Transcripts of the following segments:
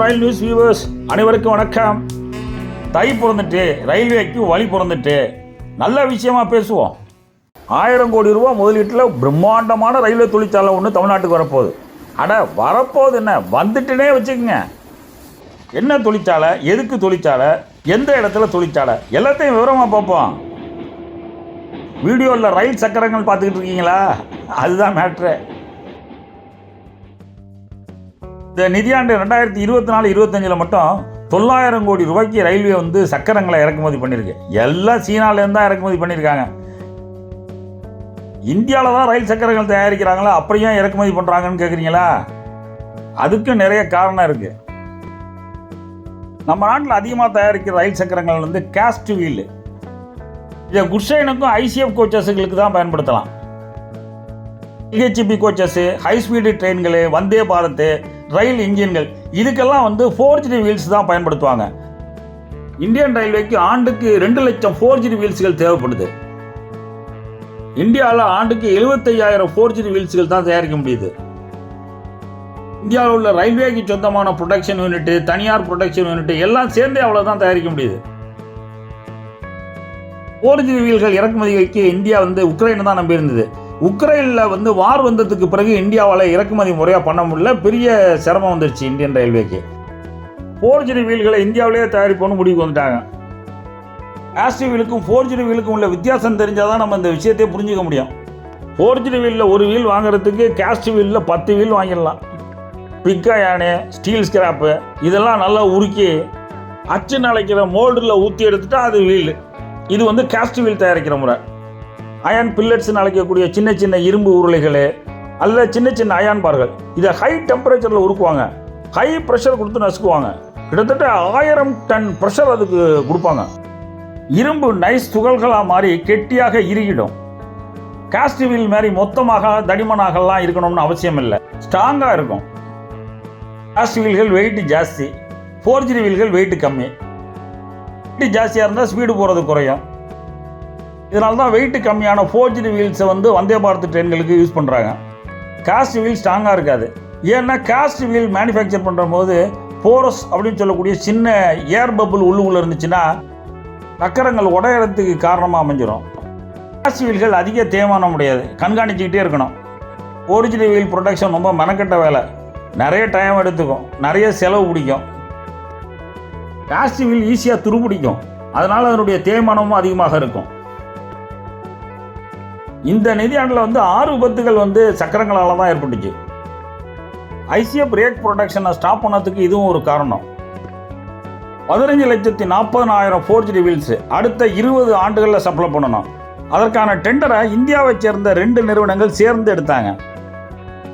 ரயில் news viewers அனைவருக்கும் வணக்கம். தை பிறந்துட்டு ரயில்வேக்கு வழி பிறந்துட்டு நல்ல விஷயமா பேசுவோம். 1000 கோடி ரூபா முதலீட்டில் பிரம்மாண்டமான ரயில்வே தொழிற்சாலை ஒன்று தமிழ்நாட்டுக்கு வரப்போகுது. வரப்போகுது என்ன, வந்துட்டுனே வச்சுக்கோங்க. என்ன தொழிற்சாலை, எதுக்கு தொழிற்சாலை, எந்த இடத்துல தொழிற்சாலை, எல்லாத்தையும் விவரமாக பார்ப்போம். வீடியோவில் ரயில் சக்கரங்கள் பார்த்துக்கிட்டு இருக்கீங்களா, அதுதான் மேட்ரு. இந்த நிதியாண்டு 2024-25 மட்டும் 900 கோடி ரூபாய்க்கு ரயில்வே சக்கரங்களை இறக்குமதி பண்ணியிருக்கு. எல்லாம் சீனாலேருந்து தான் இறக்குமதி பண்ணியிருக்காங்க. இந்தியாவில் தான் ரயில் சக்கரங்கள் தயாரிக்கிறாங்களா, அப்படியே இறக்குமதி பண்ணுறாங்கன்னு கேட்குறீங்களா? அதுக்கு நிறைய காரணம் இருக்குது. நம்ம நாட்டில் அதிகமாக தயாரிக்கிற ரயில் சக்கரங்கள் கேஸ்ட் வீல். இதை குட்ஷைனுக்கும் ஐசிஎஃப் கோச்சஸுகளுக்கு தான் பயன்படுத்தலாம். LHB coaches, high speed ட்ரெயின்கள், Vande Bharat, ரயில் இன்ஜின்கள், இதுக்கெல்லாம் ஃபோர்ஜ்டு வீல்ஸ் தான் பயன்படுத்துவாங்க. இந்தியன் ரயில்வேக்கு ஆண்டுக்கு 2 லட்சம் ஃபோர்ஜ்டு வீல்ஸ்கள் தேவைப்படுது. இந்தியாவில் ஆண்டுக்கு 75,000 ஃபோர்ஜ்டு வீல்ஸ்கள் தான் தயாரிக்க முடியுது. இந்தியாவில் உள்ள ரயில்வேக்கு சொந்தமான ப்ரொடக்ஷன் யூனிட்டு, தனியார் ப்ரொடக்ஷன் யூனிட்டு எல்லாம் சேர்ந்தே அவ்வளோதான் தயாரிக்க முடியுது. ஃபோர்ஜ்டு வீல்கள் இறக்குமதிக்கு இந்தியா உக்ரைனை தான் நம்பி இருந்தது. உக்ரைனில் வார் வந்ததுக்கு பிறகு இந்தியாவால் இறக்குமதி முறையாக பண்ண முடியல, பெரிய சிரமம் வந்துருச்சு இந்தியன் ரயில்வேக்கு. ஃபோர்ஜ்டு வீல்களை இந்தியாவிலேயே தயாரிப்போன்னு முடிவுக்கு வந்துட்டாங்க. கேஸ்ட் வீலுக்கும் ஃபோர்ஜ்டு வீலுக்கும் உள்ள வித்தியாசம் தெரிஞ்சால் தான் நம்ம இந்த விஷயத்தையே புரிஞ்சிக்க முடியும். ஃபோர்ஜ்டு வீலில் ஒரு வீல் வாங்குறதுக்கு கேஸ்ட் வீலில் 10 வீல் வாங்கிடலாம். பிக்கா யானு, ஸ்டீல் ஸ்கிராப்பு இதெல்லாம் நல்லா உருக்கி அச்சு நிலைக்கிற மோல்டில் ஊற்றி எடுத்துட்டா அது வீல். இது கேஸ்ட் வீல் தயாரிக்கிற முறை. அயான் பில்லட்ஸ்ன்னு அழைக்கக்கூடிய சின்ன சின்ன இரும்பு உருளைகள் அல்ல சின்ன சின்ன அயான் பார்கள், இதை ஹை டெம்பரேச்சரில் உருக்குவாங்க. ஹை ப்ரெஷர் கொடுத்து நசுக்குவாங்க. கிட்டத்தட்ட 1000 டன் ப்ரெஷர் அதுக்கு கொடுப்பாங்க. இரும்பு நைஸ் துகள்களாக மாறி கெட்டியாக இறுகிடும். கேஸ்ட் வீல் மாதிரி மொத்தமாக தடிமனாகலாம் இருக்கணும்னு அவசியம் இல்லை, ஸ்ட்ராங்காக இருக்கும். கேஸ்ட் வீல்கள் வெயிட் ஜாஸ்தி, ஃபோர்ஜ்டு வீல்கள் வெயிட் கம்மி. வெயிட் ஜாஸ்தியாக இருந்தால் ஸ்பீடு போகிறது குறையும். இதனால தான் வெயிட் கம்மியான ஃபோர்ஜ்டு வீல்ஸை வந்தே பாரத் ட்ரெயின்களுக்கு யூஸ் பண்ணுறாங்க. காஸ்ட் வீல் ஸ்ட்ராங்காக இருக்காது. ஏன்னா காஸ்ட் வீல் மேனுஃபேக்சர் பண்ணுற போது போரஸ் அப்படின்னு சொல்லக்கூடிய சின்ன ஏர் பபுள் உள்ளுக்குள்ளே இருந்துச்சுன்னா சக்கரங்கள் உடையறதுக்கு காரணமாக அமைஞ்சிடும். காஸ்ட் வீல்கள் அதிக தேய்மானம் முடியாது, கண்காணிச்சிக்கிட்டே இருக்கணும். ஃபோர்ஜ்டு வீல் ப்ரொடக்ஷன் ரொம்ப மெனக்கெட்ட வேலை, நிறைய டைம் எடுத்துக்கும், நிறைய செலவு பிடிக்கும். காஸ்ட் வீல் ஈஸியாக துருப்பிடிக்கும், அதனால் அதனுடைய தேய்மானமும் அதிகமாக இருக்கும். இந்த நிதியாண்டில் 6 விபத்துகள் சக்கரங்களால் தான் ஏற்பட்டுச்சு. ஐசிஎஃப் பிரேக் ப்ரொடக்ஷனை ஸ்டாப் பண்ணதுக்கு இதுவும் ஒரு காரணம். 15,40,000 ஃபோர்ஜ்டு வீல்ஸ் அடுத்த 20 ஆண்டுகளில் சப்ளை பண்ணணும். அதற்கான டெண்டரை இந்தியாவை சேர்ந்த 2 நிறுவனங்கள் சேர்ந்து எடுத்தாங்க.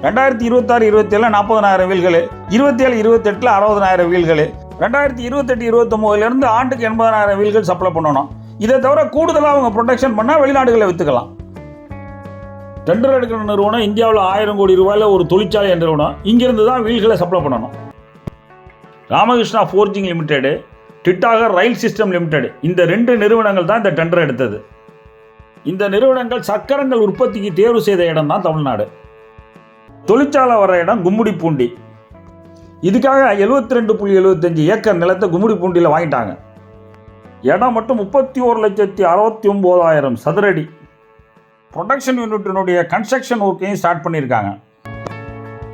2026-27 40,000 வீல்கள், 27-28 60,000 வீல்கள், 2028-29 ஆண்டுக்கு 80,000 வீல்கள் சப்ளை பண்ணணும். இதை தவிர கூடுதலாக அவங்க ப்ரொடக்ஷன் பண்ணால் வெளிநாடுகளை விற்றுக்கலாம். டெண்டர் எடுக்கிற நிறுவனம் இந்தியாவில் 1000 கோடி ரூபாயில் ஒரு தொழிற்சாலை நிறுவனம் இங்கிருந்து தான் வீல்களை சப்ளை பண்ணணும். ராமகிருஷ்ணா ஃபோர்ஜிங் லிமிடெடு, டிட்டாகர் ரயில் சிஸ்டம் லிமிடெட், இந்த 2 நிறுவனங்கள் தான் இந்த டெண்டர் எடுத்தது. இந்த நிறுவனங்கள் சக்கரங்கள் உற்பத்திக்கு தேர்வு செய்த இடம் தான் தமிழ்நாடு. தொழிற்சாலை வர இடம் கும்மிடிப்பூண்டி. இதுக்காக 72.75 ஏக்கர் நிலத்தை கும்மிடிப்பூண்டியில் வாங்கிட்டாங்க. இடம் மட்டும் 31,69,000 சதுரடி. ப்ரொடக்ஷன் யூனிட்டினுடைய கன்ஸ்ட்ரக்ஷன் ஒர்க்கையும் ஸ்டார்ட் பண்ணியிருக்காங்க.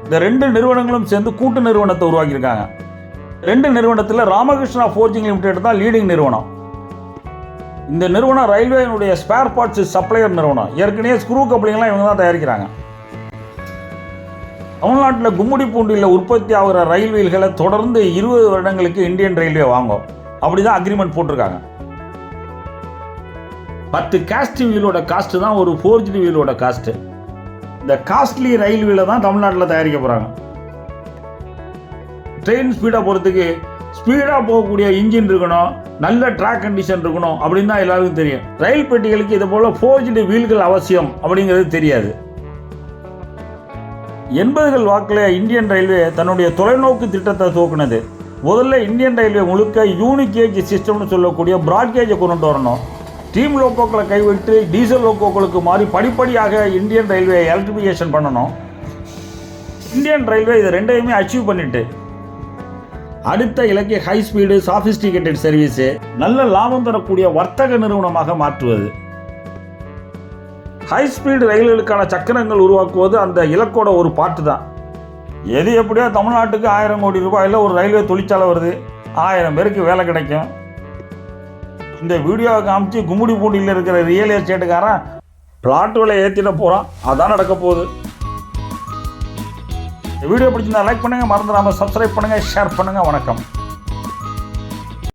இந்த 2 நிறுவனங்களும் சேர்ந்து கூட்டு நிறுவனத்தை உருவாக்கியிருக்காங்க. 2 நிறுவனத்தில் ராமகிருஷ்ணா ஃபோர்ஜிங் லிமிடெட் தான் லீடிங் நிறுவனம். இந்த நிறுவனம் ரயில்வேனுடைய ஸ்பேர் பார்ட்ஸ் சப்ளையர் நிறுவனம். ஏற்கனவே ஸ்க்ரூ கப்ளிங்லாம் இவங்க தான் தயாரிக்கிறாங்க. தமிழ்நாட்டில் கும்மிடிப்பூண்டியில் உற்பத்தி ஆகிற ரயில் வீல்களை தொடர்ந்து 20 வருடங்களுக்கு இந்தியன் ரயில்வே வாங்கும். அப்படி தான் அக்ரிமெண்ட் போட்டிருக்காங்க. 10 காஸ்ட் வீலோட காஸ்ட்டு தான் ஒரு ஃபோர்ஜ்டு வீலோட காஸ்ட்டு. இந்த காஸ்ட்லி ரயில் வீலை தான் தமிழ்நாட்டில் தயாரிக்க போகிறாங்க. ட்ரெயின் ஸ்பீடாக போகிறதுக்கு ஸ்பீடாக போகக்கூடிய இன்ஜின் இருக்கணும், நல்ல ட்ராக் கண்டிஷன் இருக்கணும் அப்படின்னு தான் எல்லாருக்கும் தெரியும். ரயில் பெட்டிகளுக்கு இது போல் ஃபோர்ஜ்டு வீல்கள் அவசியம் அப்படிங்கிறது தெரியாது. 80கள் வாக்கில் இந்தியன் ரயில்வே தன்னுடைய தொலைநோக்கு திட்டத்தை துவக்கினது. முதல்ல இந்தியன் ரயில்வே முழுக்க யூனிக் கேஜ் சிஸ்டம்னு சொல்லக்கூடிய பிராட் கேஜை கொண்டு வரணும். ஸ்டீம் லோக்கோக்களை கைவிட்டு டீசல் லோக்கோக்களுக்கு மாறி படிப்படியாக இந்தியன் ரயில்வே எலக்ட்ரிஃபிகேஷன் பண்ணணும். இந்தியன் ரயில்வே இது 2ஐயுமே அச்சீவ் பண்ணிட்டு அடுத்த இலக்கை ஹை ஸ்பீடு சாபிஸ்டிகேட்டட் சர்வீஸு, நல்ல லாபம் தரக்கூடிய வர்த்தக நிறுவனமாக மாற்றுவது. ஹை ஸ்பீடு ரயில்களுக்கான சக்கரங்கள் உருவாக்குவது அந்த இலக்கோட ஒரு பாட்டு தான். எது எப்படியோ தமிழ்நாட்டுக்கு 1000 கோடி ரூபாயில் ஒரு ரயில்வே தொழிற்சாலை வருது, 1000 பேருக்கு வேலை கிடைக்கும். இந்த வீடியோவை காமிச்சு கும்முடி பூண்டியில் இருக்கிற ரியல் எஸ்டேட்டுக்காரன் பிளாட் விலை ஏற்றிட போகிறான். அதான் நடக்க போகுது. இந்த வீடியோ பிடிச்சிருந்தா லைக் பண்ணுங்கள், மறந்துடாமல் சப்ஸ்கிரைப் பண்ணுங்கள், ஷேர் பண்ணுங்கள். வணக்கம்.